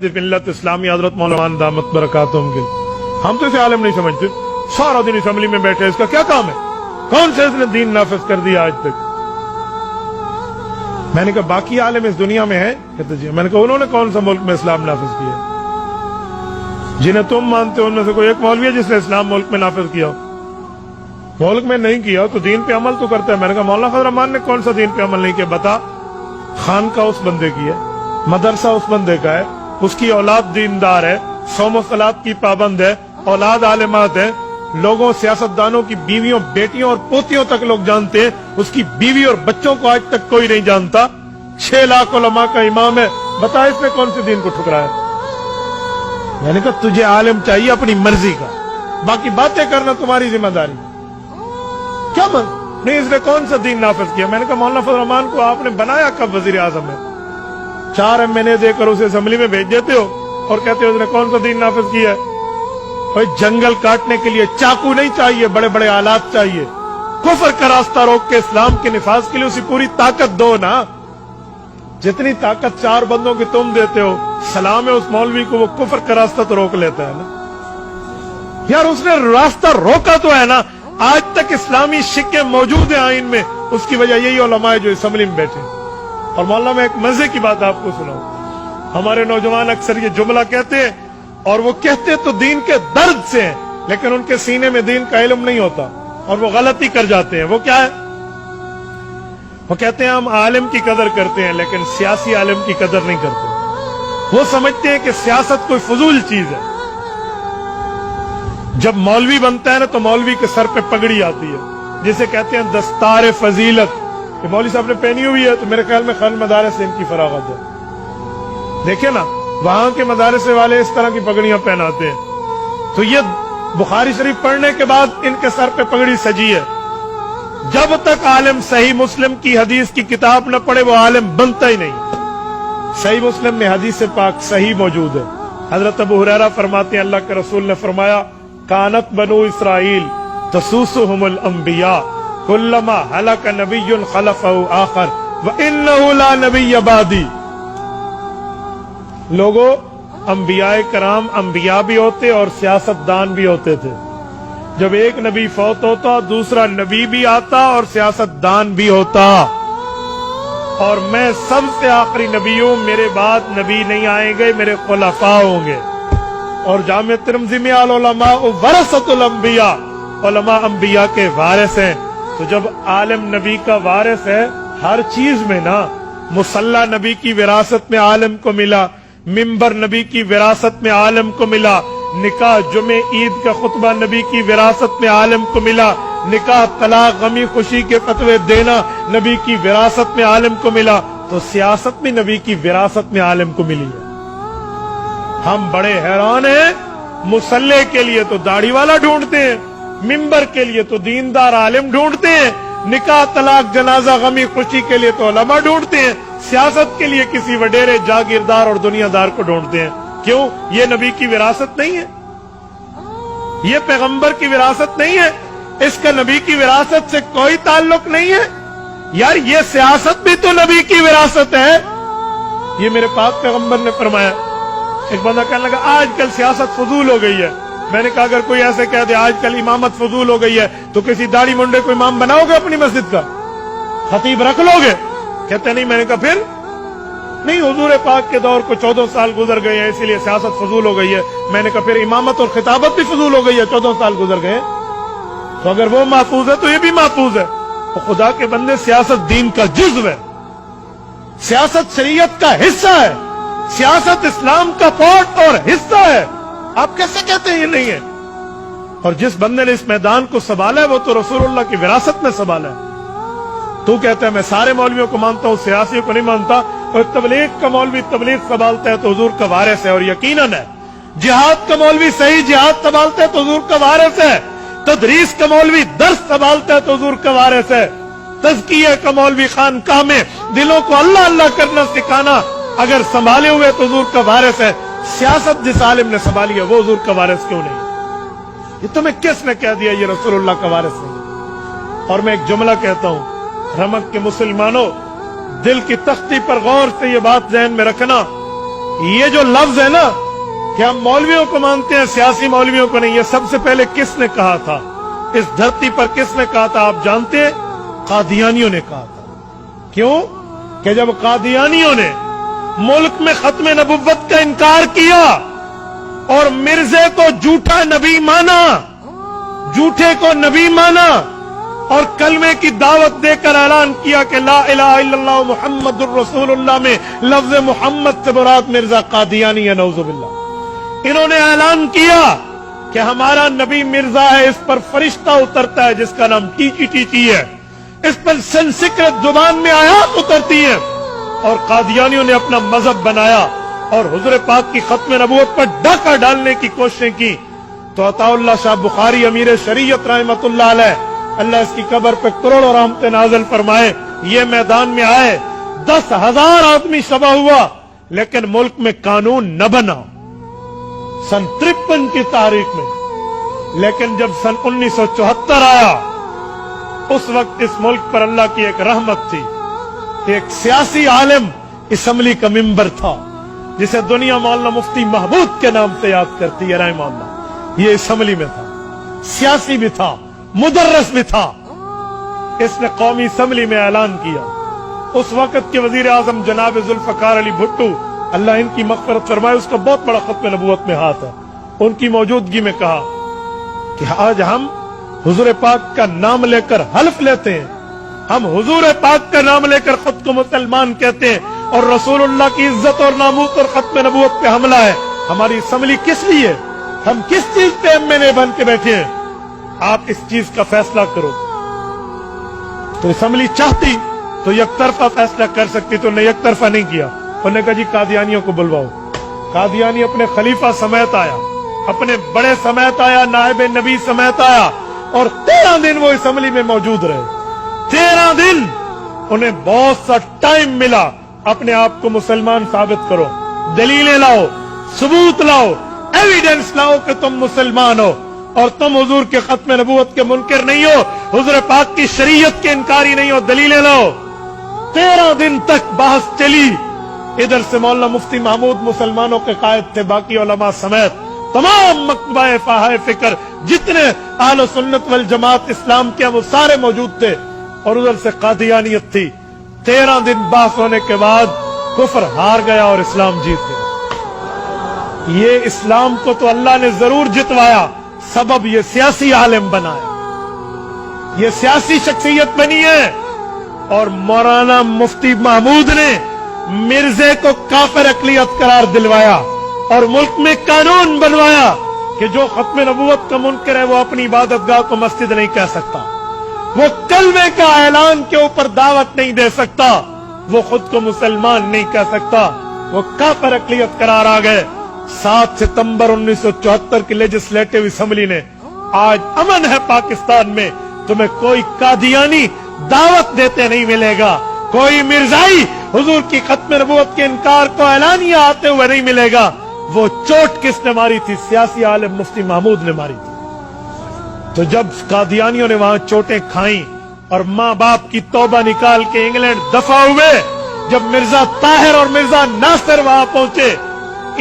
मिल्लत इस्लामी हजरत मौलाना दामत बरकातुहुम के, हम तो इसे आलिम नहीं समझते। सारा दिन असेंबली में बैठे, इसका क्या काम है? कौन से इसने दीन नाफिज कर दिया आज तक? मैंने कहा बाकी आलिम इस दुनिया में है? कहते जी। मैंने कहा उन्होंने कौन सा मुल्क में इस्लाम नाफिज किया? जिन्हें तुम मानते हो उनमें से कोई एक मौलवी है जिसने इस्लाम मुल्क में नाफिज किया? मुल्क में नहीं किया तो दीन पे अमल तो करता है। मैंने कहा मौलाना फजल रहमान ने कौन सा दीन पे अमल नहीं किया? बता। खानका उस बंदे की है, मदरसा उस बंदे का है, उसकी औलाद दीनदार है, सौम सलात की पाबंद है, औलाद आलिमात है, लोगों सियासतदानों की बीवियों, बेटियों और पोतियों तक लोग जानते हैं, उसकी बीवी और बच्चों को आज तक कोई नहीं जानता। 6 लाख उलमा का इमाम है। बता इसने कौन से दीन को ठुकराया? मैंने कहा तुझे आलिम चाहिए अपनी मर्जी का, बाकी बातें करना तुम्हारी जिम्मेदारी। क्या मन नहीं, इसने कौन सा दीन नाफिज किया? मैंने कहा मौलाना फजल रहमान को आपने बनाया कब वजीर आजम है? 4 एमएनए देकर उसे असेंबली में भेज देते हो और कहते हो उसने कौन सा दीन नाफिज किया है? भाई जंगल काटने के लिए चाकू नहीं चाहिए, बड़े बड़े आलात चाहिए। कुफर का रास्ता रोक के इस्लाम के निफाज के लिए उसे पूरी ताकत दो ना। जितनी ताकत 4 बंदों की तुम देते हो, सलाम है उस मौलवी को, वो कुफर का रास्ता तो रोक लेता है ना यार। उसने रास्ता रोका तो है ना। आज तक इस्लामी शिक्के मौजूद है आइन में, उसकी वजह यही उलमा है जो असेंबली में बैठे। और मौलाना मैं एक मजे की बात आपको सुनाऊं। हमारे नौजवान अक्सर ये जुमला कहते हैं, और वो कहते तो दीन के दर्द से हैं, लेकिन उनके सीने में दीन का इल्म नहीं होता और वो गलती कर जाते हैं। वो क्या है? वो कहते हैं हम आलिम की कदर करते हैं लेकिन सियासी आलिम की कदर नहीं करते। वो समझते हैं कि सियासत कोई फजूल चीज है। जब मौलवी बनता है ना तो मौलवी के सर पे पगड़ी आती है, जिसे कहते हैं दस्तार फजीलत। कि मौलवी साहब ने पहनी हुई है तो मेरे ख्याल में खान मदारस से इनकी फरागत है। देखिए ना, वहां के मदारसे वाले इस तरह की पगड़ियां पहनाते हैं। तो ये बुखारी शरीफ पढ़ने के बाद इनके सर पे पगड़ी सजी है। जब तक आलिम सही मुस्लिम की हदीस की किताब न पढ़े वो आलिम बनता ही नहीं। सही मुस्लिम में हदीस पाक सही मौजूद है। हजरत अबू हुरैरा फरमाते हैं अल्लाह के रसूल ने फरमाया कानत बनु इसराइल तसूसुहुमुल अंबिया कुल्लमा हलक नबियुन खलफहु आखर व इन्नहु ला नबिय्य बादी। लोगों, अंबियाए कराम अंबिया भी होते और सियासतदान भी होते थे। जब एक नबी फौत होता दूसरा नबी भी आता और सियासतदान भी होता। और मैं सबसे आखिरी नबी हूं, मेरे बाद नबी नहीं आएंगे, मेरे खुलफा होंगे। और जामे तिरमिज़ी में अल उलमा वरसतुल अंबिया, उलमा अंबिया के वारिस हैं। तो जब आलिम नबी का वारिस है हर चीज में ना, मुसल्ला नबी की विरासत में आलिम को मिला, मिंबर नबी की विरासत में आलिम को मिला, निकाह जुमे ईद का खुतबा नबी की विरासत में आलिम को मिला, निकाह तलाक गमी खुशी के फतवे देना नबी की विरासत में आलिम को मिला। तो सियासत में नबी की विरासत में आलिम को मिली है। हम बड़े हैरान हैं, मुसल्ले के लिए तो दाढ़ी वाला ढूंढते हैं, मिंबर के लिए तो दीनदार आलिम ढूंढते हैं, निकाह तलाक जनाजा गमी खुशी के लिए तो उलमा ढूंढते हैं, सियासत के लिए किसी वडेरे जागीरदार और दुनियादार को ढूंढते हैं। क्यों? ये नबी की विरासत नहीं है, ये पैगंबर की विरासत नहीं है, इसका नबी की विरासत से कोई ताल्लुक नहीं है। यार ये सियासत भी तो नबी की विरासत है। ये मेरे पाक पैगंबर ने फरमाया। एक बंदा कहने लगा आजकल सियासत फजूल हो गई है। मैंने कहा अगर कोई ऐसे कह दे आजकल इमामत फजूल हो गई है तो किसी दाढ़ी मुंडे को इमाम बनाओगे अपनी मस्जिद का? खतीब रख लोगे? कहते नहीं। मैंने कहा फिर नहीं, हुजूर पाक के दौर को 14 साल गुजर गए हैं इसीलिए सियासत फजूल हो गई है। मैंने कहा फिर इमामत और खिताबत भी फजूल हो गई है, 14 साल गुजर गए। तो अगर वो महफूज है तो ये भी महफूज है। तो खुदा के बंदे, सियासत दीन का जुज़्व है, सियासत शरीयत का हिस्सा है, सियासत इस्लाम का पार्ट और हिस्सा है। आप कैसे कहते हैं ये नहीं है? और जिस बंदे ने इस मैदान को संभाला है वो तो रसूलुल्लाह की विरासत में संभाला है। तू कहता है मैं सारे मौलवियों को मानता हूं, सियासियों को नहीं मानता। और तबलीग का मौलवी तबलीग संभालता है तो हुजूर का वारिस है। और यकीनन है जिहाद का मौलवी सही जिहाद संभालता है तो हुजूर का वारिस है। तदरीस का मौलवी दर्स संभालता है तो हुजूर का वारिस है। तज़किया का मौलवी खानकाह में दिलों को अल्लाह अल्लाह करना सिखाना अगर संभाले हुए तो हुजूर का वारिस है। सियासत जिस आलिम ने संभाली है वो हुजूर का वारिस क्यों नहीं? ये तुम्हें किसने कह दिया ये रसूलुल्लाह का वारिस नहीं? और मैं एक जुमला कहता हूं, रमक के मुसलमानों, दिल की तख्ती पर गौर से ये बात ज़हन में रखना ये जो लफ्ज है ना कि हम मौलवियों को मानते हैं, सियासी मौलवियों को नहीं, ये सबसे पहले किसने कहा था, इस धरती पर किसने कहा था आप जानते हैं? कादियानियों ने कहा था। क्यों? कि जब कादियानियों ने मुल्क में खत्म नबुव्वत का इनकार किया और मिर्जे को झूठा नबी माना, झूठे को नबी माना और कलमे की दावत देकर ऐलान किया कि ला इलाहा इल्लल्लाह मुहम्मदुर रसूलुल्लाह में लफ्ज मोहम्मद से मुराद मिर्जा कादियानी है, नऊजुबिल्लाह। इन्होंने ऐलान किया कि हमारा नबी मिर्जा है, इस पर फरिश्ता उतरता है जिसका नाम टीची टीची है, इस पर संस्कृत जुबान में आयात उतरती है। और कादियानियों ने अपना मजहब बनाया और हुजूर पाक की खत्म नबूवत पर डाका डालने की कोशिशें की। तो अताउल्लाह शाह बुखारी अमीर शरीयत रहमतुल्लाह अलैह, अल्लाह इसकी कब्र पे करोड़ों रहमतें नाज़िल फरमाए, ये मैदान में आए, 10,000 आदमी सभा हुआ, लेकिन मुल्क में कानून न बना सन 53 की तारीख में। लेकिन जब सन 1974 आया, उस वक्त इस मुल्क पर अल्लाह की एक रहमत थी। एक सियासी आलिम असम्बली का मिंबर था, जिसे दुनिया मौलाना मुफ्ती महबूब के नाम से याद करती है रहमतुल्लाह। ये असम्बली में था, सियासी भी था, मुदर्रस भी था। इसने कौमी असम्बली में ऐलान किया। उस वक्त के वजीर आजम जनाब जुल्फकार अली भुट्टो, अल्लाह इनकी मग़फ़िरत फरमाए, उसका बहुत बड़ा खत्म नबूवत में हाथ है। उनकी मौजूदगी में कहा कि आज हम हुजूर पाक का नाम लेकर हल्फ लेते हैं, हम हुजूर पाक का नाम लेकर खुद को मुसलमान कहते हैं और रसूलुल्लाह की इज्जत और नामूस और खत्म नबूवत पे हमला है। हमारी असम्बली किस लिए? हम किस चीज पे एमएनए बन के बैठे हैं? आप इस चीज का फैसला करो। तो असम्बली चाहती तो एक तरफा फैसला कर सकती, तो ने एक तरफा नहीं किया। उन्होंने कहा जी कादियानियों को बुलवाओ। कादियानी अपने खलीफा समेत आया, अपने बड़े समेत आया, नायब नबी समेत आया और 13 दिन वो असम्बली में मौजूद रहे। 13 दिन उन्हें बहुत सा टाइम मिला, अपने आप को मुसलमान साबित करो, दलीलें लाओ, सबूत लाओ, एविडेंस लाओ कि तुम मुसलमान हो और तुम हुजूर के खत्म नबूवत के मुनकर नहीं हो, हुजूर पाक की शरीयत के इनकारी नहीं हो, दलीलें लाओ। 13 दिन तक बहस चली। इधर से मौलाना मुफ्ती महमूद मुसलमानों के कायद थे, बाकी उलमा समेत तमाम मकतबा फाहाए फिक्र जितने अहले सुन्नत वल जमात इस्लाम के वो सारे मौजूद थे और उधर से कादियानियत थी। 13 दिन बहस होने के बाद कुफ्र हार गया और इस्लाम जीत गया। ये इस्लाम को तो अल्लाह ने जरूर जितवाया, सबब ये सियासी आलिम बनाए, ये सियासी शख्सियत बनी है। और मौलाना मुफ्ती महमूद ने मिर्जे को काफिर अकलियत करार दिलवाया और मुल्क में कानून बनवाया कि जो खत्म नबूवत का मुनकर है वो अपनी इबादतगाह को मस्जिद नहीं कह सकता, वो कलमे का ऐलान के ऊपर दावत नहीं दे सकता, वो खुद को मुसलमान नहीं कह सकता, वो काफिर अकलियत करार आ गए। 7 सितंबर 1974 की लेजिस्लेटिव असम्बली ने, आज अमन है पाकिस्तान में, तुम्हें कोई कादियानी दावत देते नहीं मिलेगा, कोई मिर्जाई हुजूर की खत्म नबूवत के इनकार को ऐलानिया आते हुए नहीं मिलेगा। वो चोट किसने मारी थी? सियासी आलिम मुफ्ती महमूद ने मारी थी। तो जब कादियानियों ने वहां चोटें खाई और मां बाप की तौबा निकाल के इंग्लैंड दफा हुए, जब मिर्जा ताहिर और मिर्जा नासिर वहां पहुंचे,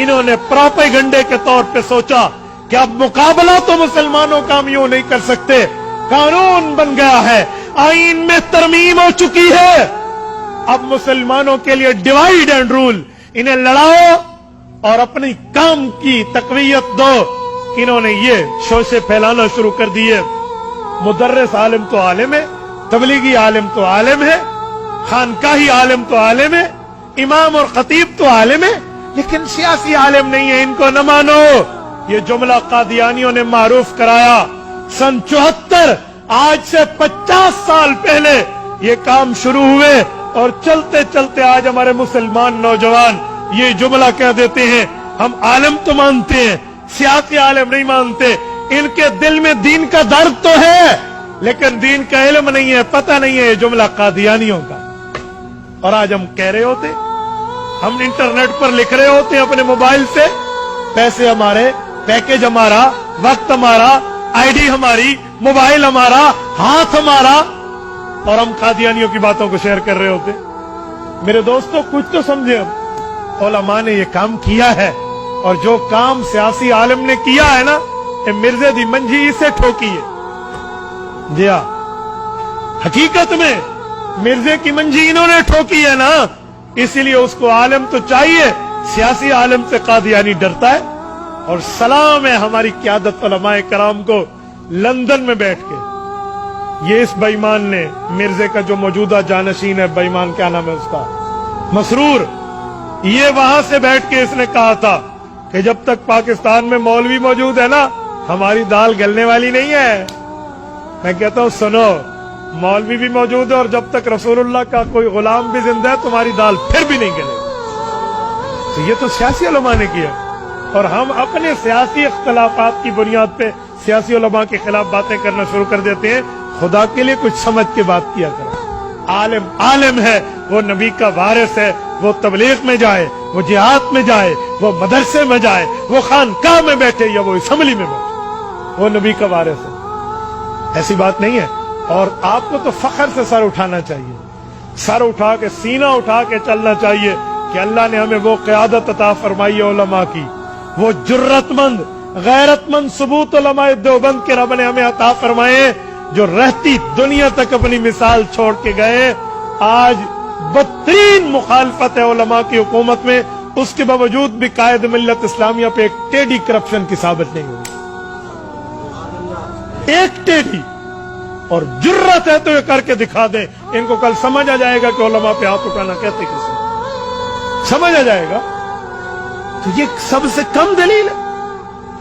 इन्होंने प्रोपेगंडे के तौर पे सोचा कि अब मुकाबला तो मुसलमानों का हम यूं नहीं कर सकते, कानून बन गया है, आईन में तरमीम हो चुकी है, अब मुसलमानों के लिए डिवाइड एंड रूल, इन्हें लड़ाओ और अपनी काम की तकवीयत दो। इन्होंने ये शोशे फैलाना शुरू कर दिए। मुदर्रिस आलिम तो आलिम है, तबलीगी आलिम तो आलिम है, खानकाही आलिम तो आलिम है, इमाम और खतीब तो आलिम है, लेकिन सियासी आलिम नहीं है, इनको न मानो। ये जुमला कादियानियों ने मारूफ कराया। सन 74, आज से 50 साल पहले ये काम शुरू हुए और चलते चलते आज हमारे मुसलमान नौजवान ये जुमला कह देते हैं, हम आलिम तो मानते हैं, सियासी आलिम नहीं मानते। इनके दिल में दीन का दर्द तो है, लेकिन दीन का इल्म नहीं है, पता नहीं है। ये जुमला कादियानियों का। और आज हम कह रहे होते, हम इंटरनेट पर लिख रहे होते अपने मोबाइल से, पैसे हमारे, पैकेज हमारा, वक्त हमारा, आईडी हमारी, मोबाइल हमारा, हाथ हमारा, और हम कादियानियों की बातों को शेयर कर रहे होते। मेरे दोस्तों, कुछ तो समझे हम। उलमा ने ये काम किया है, और जो काम सियासी आलिम ने किया है ना, ये मिर्जे दी मंजी इसे ठोकी है। जी हाँ, हकीकत में मिर्जे की मंजी इन्होंने ठोकी है ना, इसीलिए उसको आलिम तो चाहिए, सियासी आलिम से कादियानी डरता है। और सलाम है हमारी क़यादत उलमाए कराम को, लंदन में बैठ के ये इस बेईमान ने, मिर्जे का जो मौजूदा जानशीन है, बेईमान क्या नाम है उसका, मसरूर, ये वहां से बैठ के इसने कहा था कि जब तक पाकिस्तान में मौलवी मौजूद है ना, हमारी दाल गलने वाली नहीं है। मैं कहता हूं सुनो, मौलवी भी मौजूद है और जब तक रसूलुल्लाह का कोई गुलाम भी जिंदा है, तुम्हारी दाल फिर भी नहीं गलेगी। तो ये तो सियासी उलमा ने किया, और हम अपने सियासी इख्तलाफात की बुनियाद पे सियासी उलमा के खिलाफ बातें करना शुरू कर देते हैं। खुदा के लिए कुछ समझ के बात किया करो। आलिम आलिम है, वो नबी का वारिस है, वो तबलीग में जाए, वो जिहाद में जाए, वो मदरसे में जाए, वो खानकाह में बैठे या वो असेंबली में बैठे, वो नबी का वारिस है। ऐसी बात नहीं है। और आपको तो फख्र से सर उठाना चाहिए, सर उठा के, सीना उठा के चलना चाहिए कि अल्लाह ने हमें वो क़यादत अता फरमाई है उलमा की, वो जुर्रतमंद गैरतमंद सबूत उलमाए देवबंद के रब ने हमें अता फरमाए, जो रहती दुनिया तक अपनी मिसाल छोड़ के गए। आज बदतरीन मुखालफत है उलमा की हुकूमत में, उसके बावजूद भी कायद मिल्लत इस्लामिया पे एक टेढ़ी करप्शन की साबित नहीं हुई, एक टेढ़ी। और जुर्रत है तो ये करके दिखा दे, इनको कल समझ आ जाएगा कि उलमा पे हाथ उठाना कहते किसे, समझ आ जाएगा। तो ये सबसे कम दलील है।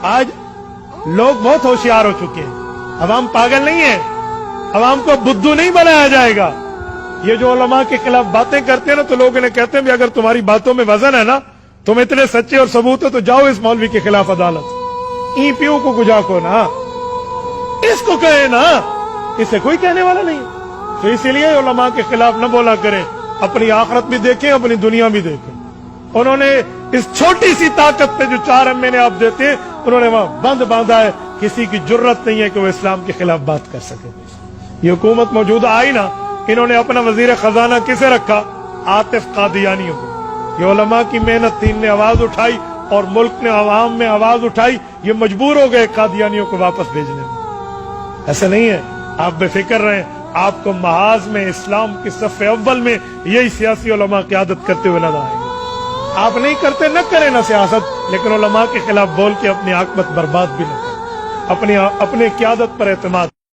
आज लोग बहुत होशियार हो चुके हैं, अवाम पागल नहीं है, अवाम को बुद्धू नहीं बनाया जाएगा। ये जो उलमा के खिलाफ बातें करते हैं ना, तो लोग इन्हें कहते हैं भी अगर तुम्हारी बातों में वजन है ना, तुम इतने सच्चे और सबूत हो, तो जाओ इस मौलवी के खिलाफ अदालत, ई पीओ को गुजा को ना, इसको कहे ना, इसे कोई कहने वाला नहीं। तो इसीलिए उलमा के खिलाफ न बोला करें, अपनी आखिरत भी देखें, अपनी दुनिया भी देखें। उन्होंने इस छोटी सी ताकत पे जो 4 महीने आप देते हैं, उन्होंने वहां बंद बांधा है। किसी की जुर्रत नहीं है कि वो इस्लाम के खिलाफ बात कर सके। ये हुकूमत मौजूदा आई ना, इन्होंने अपना वजीर खजाना किसे रखा? आतिफ कादियानियों को। ये उलमा की मेहनत थी, इनने आवाज उठाई और मुल्क ने अवाम में आवाज उठाई, ये मजबूर हो गए कादियानियों को वापस भेजने में। ऐसा नहीं है, आप बेफिक्र रहें, आपको महाज में इस्लाम की सफ़े अव्वल में यही सियासी उलमा क़यादत करते हुए नजर आएंगे। आप नहीं करते, न करें ना सियासत, लेकिन उलमा के खिलाफ बोल के अपनी आकबत बर्बाद भी न करें, अपने क़यादत पर एतमाद